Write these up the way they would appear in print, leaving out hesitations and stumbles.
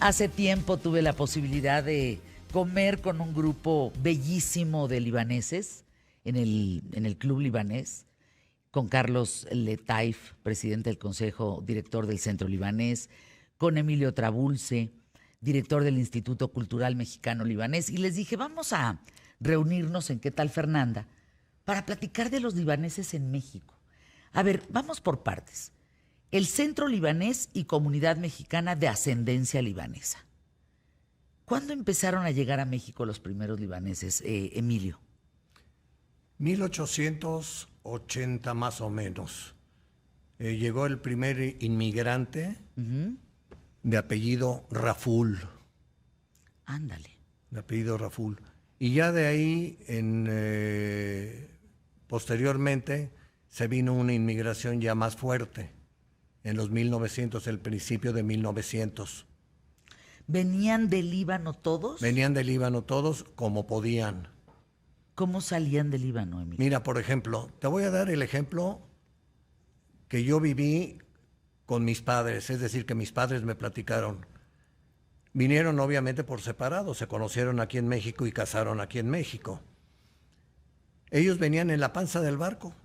Hace tiempo tuve la posibilidad de comer con un grupo bellísimo de libaneses en el Club Libanés, con Carlos Letaif, presidente del Consejo, director del Centro Libanés, con Emilio Trabulce, director del Instituto Cultural Mexicano Libanés, y les dije, vamos a reunirnos en ¿Qué tal, Fernanda?, para platicar de los libaneses en México. A ver, vamos por partes. El Centro Libanés y Comunidad Mexicana de Ascendencia Libanesa. ¿Cuándo empezaron a llegar a México los primeros libaneses, Emilio? 1880 más o menos. Llegó el primer inmigrante de apellido Raful. Ándale. De apellido Raful. Y ya de ahí, posteriormente, se vino una inmigración ya más fuerte. En los 1900, el principio de 1900. ¿Venían del Líbano todos? Venían del Líbano todos como podían. ¿Cómo salían del Líbano, Emilio? Mira, por ejemplo, te voy a dar el ejemplo que yo viví con mis padres, es decir, que mis padres me platicaron. Vinieron obviamente por separado, se conocieron aquí en México y casaron aquí en México. Ellos venían en la panza del barco,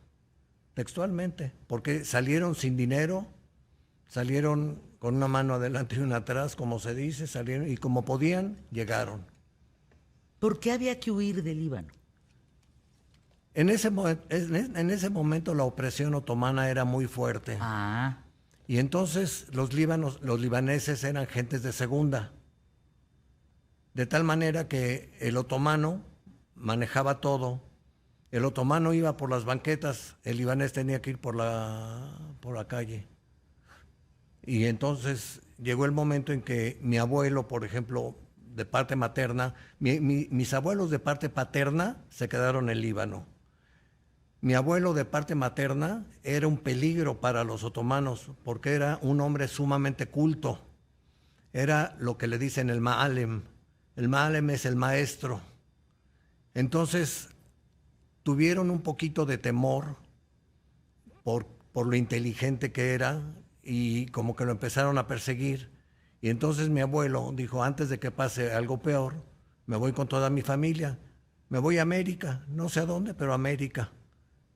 textualmente, porque salieron sin dinero, salieron con una mano adelante y una atrás, como se dice, salieron y como podían, llegaron. ¿Por qué había que huir del Líbano? En ese momento la opresión otomana era muy fuerte. Ah. Y entonces los libaneses eran gentes de segunda. De tal manera que el otomano manejaba todo. El otomano iba por las banquetas, el libanés tenía que ir por la calle. Y entonces llegó el momento en que mi abuelo, por ejemplo, de parte materna, mis abuelos de parte paterna se quedaron en Líbano. Mi abuelo de parte materna era un peligro para los otomanos porque era un hombre sumamente culto. Era lo que le dicen el ma'alem. El ma'alem es el maestro. Entonces tuvieron un poquito de temor por lo inteligente que era y como que lo empezaron a perseguir. Y entonces mi abuelo dijo, antes de que pase algo peor, me voy con toda mi familia. Me voy a América, no sé a dónde, pero a América.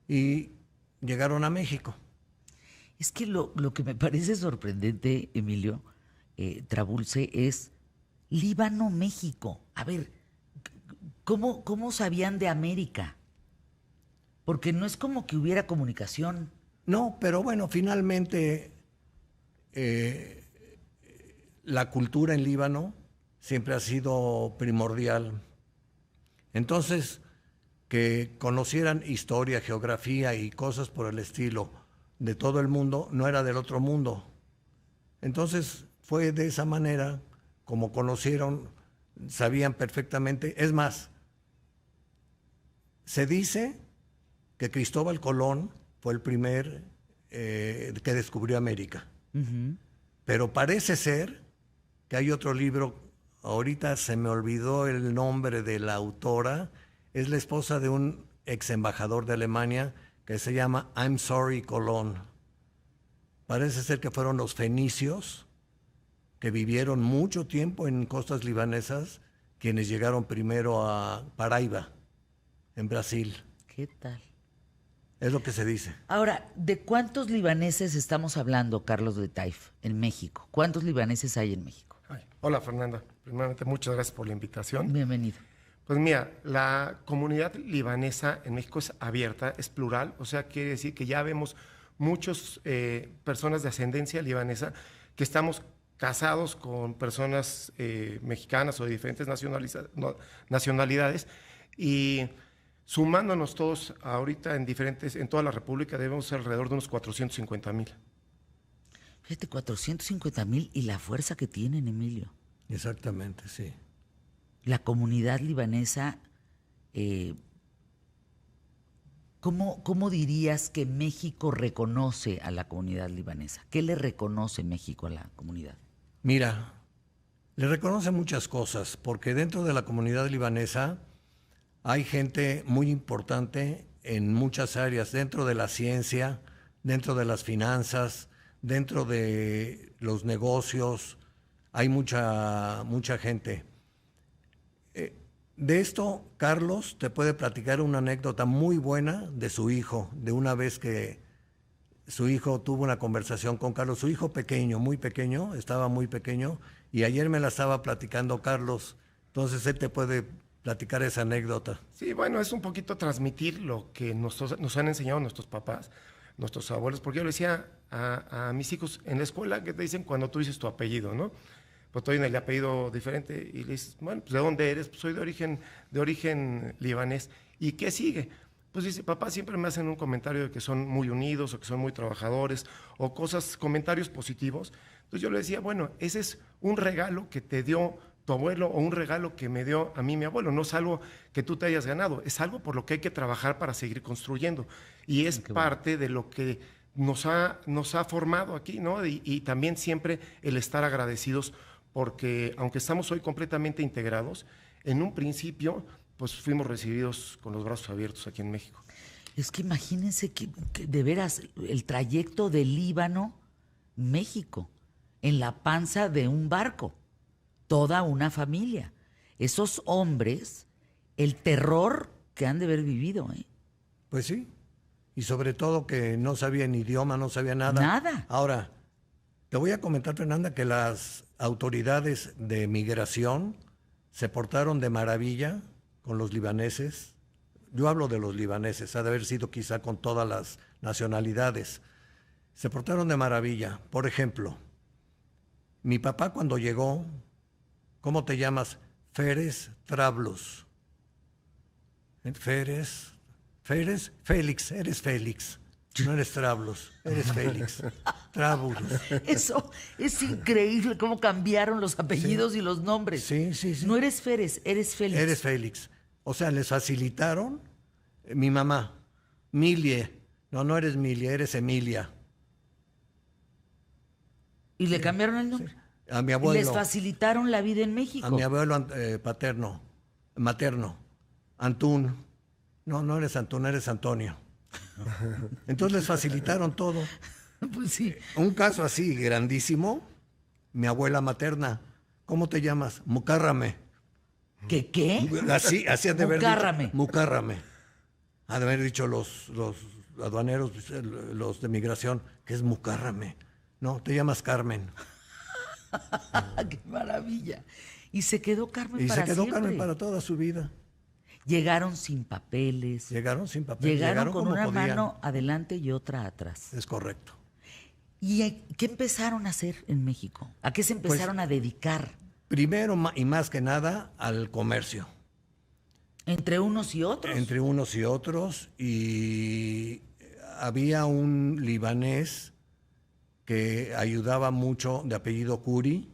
Y llegaron a México. Es que lo que me parece sorprendente, Emilio Trabulce, es Líbano, México. A ver, ¿cómo sabían de América? Porque no es como que hubiera comunicación. No, pero bueno, finalmente la cultura en Líbano siempre ha sido primordial. Entonces, que conocieran historia, geografía y cosas por el estilo de todo el mundo, no era del otro mundo. Entonces fue de esa manera como conocieron, sabían perfectamente. Es más, se dice que Cristóbal Colón fue el primer que descubrió América. Pero parece ser que hay otro libro, ahorita se me olvidó el nombre de la autora, es la esposa de un ex embajador de Alemania que se llama I'm Sorry Colón. Parece ser que fueron los fenicios que vivieron mucho tiempo en costas libanesas quienes llegaron primero a Paraíba, en Brasil. ¿Qué tal? Es lo que se dice. Ahora, ¿de cuántos libaneses estamos hablando, Carlos Letaif, en México? ¿Cuántos libaneses hay en México? Hola, Fernanda. Primeramente, muchas gracias por la invitación. Bienvenido. Pues mira, la comunidad libanesa en México es abierta, es plural, o sea, quiere decir que ya vemos muchas personas de ascendencia libanesa que estamos casados con personas mexicanas o de diferentes nacionalidades y sumándonos todos ahorita en toda la República debemos ser alrededor de unos 450,000. Fíjate, 450,000 y la fuerza que tienen, Emilio. Exactamente, sí. La comunidad libanesa, ¿cómo dirías que México reconoce a la comunidad libanesa? ¿Qué le reconoce México a la comunidad? Mira, le reconoce muchas cosas, porque dentro de la comunidad libanesa hay gente muy importante en muchas áreas, dentro de la ciencia, dentro de las finanzas, dentro de los negocios. hay mucha gente. De esto, Carlos te puede platicar una anécdota muy buena de su hijo, de una vez que su hijo tuvo una conversación con Carlos, su hijo pequeño, muy pequeño, estaba muy pequeño, y ayer me la estaba platicando Carlos, entonces él te puede platicar esa anécdota. Sí, bueno, es un poquito transmitir lo que nos han enseñado nuestros papás, nuestros abuelos, porque yo le decía a mis hijos en la escuela que te dicen cuando tú dices tu apellido, ¿no? Pues estoy en el apellido diferente y le dices, bueno, pues ¿de dónde eres? Pues soy de origen libanés. ¿Y qué sigue? Pues dice, papá, siempre me hacen un comentario de que son muy unidos o que son muy trabajadores o comentarios positivos. Entonces yo le decía, bueno, ese es un regalo que te dio tu abuelo o un regalo que me dio a mí mi abuelo. No es algo que tú te hayas ganado, es algo por lo que hay que trabajar para seguir construyendo. Y es parte de lo que nos ha formado aquí, ¿no? Y también siempre el estar agradecidos porque aunque estamos hoy completamente integrados, en un principio pues fuimos recibidos con los brazos abiertos aquí en México. Es que imagínense que de veras el trayecto de Líbano-México en la panza de un barco, toda una familia. Esos hombres, el terror que han de haber vivido, ¿eh? Pues sí, y sobre todo que no sabían idioma, no sabían nada. Nada. Ahora, te voy a comentar, Fernanda, que las autoridades de migración se portaron de maravilla con los libaneses. Yo hablo de los libaneses, ha de haber sido quizá con todas las nacionalidades. Se portaron de maravilla. Por ejemplo, mi papá cuando llegó, ¿cómo te llamas? Férez Trablus. Félix, eres Félix. No eres Trablus, eres Félix. Trabulus. Eso es increíble cómo cambiaron los apellidos y los nombres. Sí. No eres Férez, eres Félix. Eres Félix. O sea, les facilitaron. Mi mamá, Milie. No eres Milie, eres Emilia. Y le cambiaron el nombre. Sí. A mi abuelo. Y les facilitaron la vida en México. A mi abuelo materno. Antún. No eres Antún, eres Antonio. Entonces les facilitaron todo. Pues sí. Un caso así grandísimo, mi abuela materna, ¿cómo te llamas? Mucárrame. ¿Qué? Así han de haber Mucárrame. dicho. Mucárrame. Han de haber dicho los aduaneros, los de migración, que es Mucárrame. No, te llamas Carmen. ¡Qué maravilla! Y se quedó Carmen Y para se quedó siempre. Carmen para toda su vida. Llegaron sin papeles. Llegaron sin papeles. Llegaron con como una podían. mano adelante y otra atrás. Es correcto. ¿Y qué empezaron a hacer en México? ¿A qué se empezaron a dedicar? Primero y más que nada al comercio. ¿Entre unos y otros? Entre unos y otros. Y había un libanés que ayudaba mucho, de apellido Curi,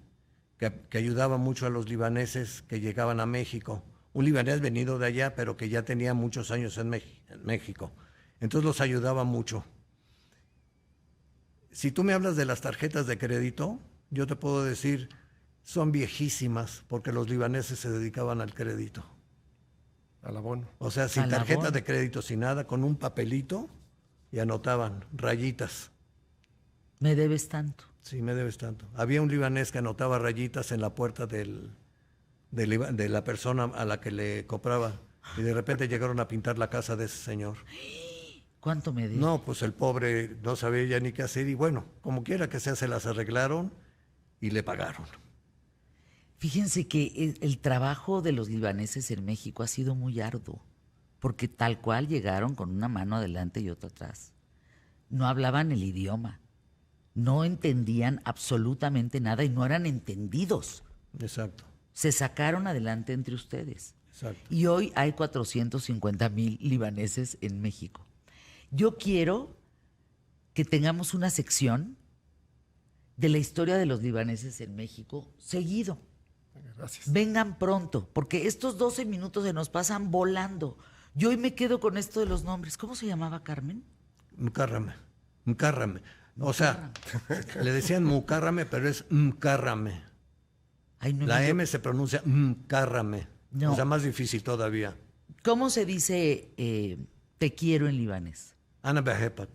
que ayudaba mucho a los libaneses que llegaban a México. Un libanés venido de allá, pero que ya tenía muchos años en México. Entonces los ayudaba mucho. Si tú me hablas de las tarjetas de crédito, yo te puedo decir, son viejísimas, porque los libaneses se dedicaban al crédito. Al abono. O sea, sin Al tarjeta abono. de crédito, sin nada, con un papelito, y anotaban rayitas. Me debes tanto. Sí, me debes tanto. Había un libanés que anotaba rayitas en la puerta de la persona a la que le compraba, y de repente llegaron a pintar la casa de ese señor. ¿Cuánto me debes? No, pues el pobre no sabía ya ni qué hacer, y bueno, como quiera que sea, se las arreglaron y le pagaron. Fíjense que el trabajo de los libaneses en México ha sido muy arduo, porque tal cual llegaron con una mano adelante y otra atrás. No hablaban el idioma, no entendían absolutamente nada y no eran entendidos. Exacto, Se sacaron adelante entre ustedes. exacto. Y hoy hay 450,000 libaneses en México. Yo quiero que tengamos una sección de la historia de los libaneses en México seguido. Gracias. Vengan pronto, porque estos 12 minutos se nos pasan volando. Yo hoy me quedo con esto de los nombres. ¿Cómo se llamaba Carmen? Mucárrame. O sea, le decían mucárrame, pero es mcárrame. Ay, no, La yo- M se pronuncia mcárrame. No. O sea, más difícil todavía. ¿Cómo se dice te quiero en libanés? Ana Behepak.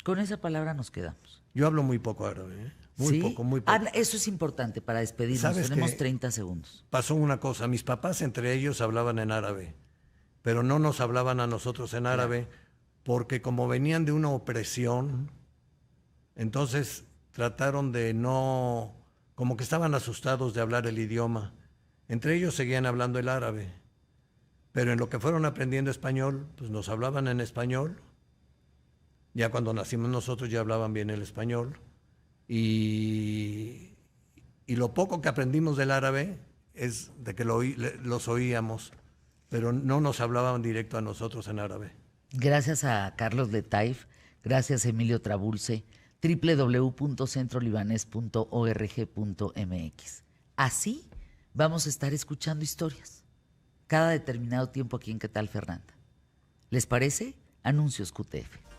Con esa palabra nos quedamos. Yo hablo muy poco árabe, ¿eh? Muy ¿Sí? poco, muy poco. Eso es importante para despedirnos. ¿Sabes Tenemos qué? 30 segundos. Pasó una cosa, mis papás entre ellos hablaban en árabe, pero no nos hablaban a nosotros en árabe, porque como venían de una opresión, entonces trataron de no, como que estaban asustados de hablar el idioma. Entre ellos seguían hablando el árabe, pero en lo que fueron aprendiendo español, pues nos hablaban en español. Ya cuando nacimos nosotros ya hablaban bien el español. Y lo poco que aprendimos del árabe es de que los oíamos, pero no nos hablaban directo a nosotros en árabe. Gracias a Carlos Letaif, gracias a Emilio Trabulce, www.centrolibanes.org.mx. Así vamos a estar escuchando historias cada determinado tiempo aquí en ¿Qué tal, Fernanda? ¿Les parece? Anuncios QTF.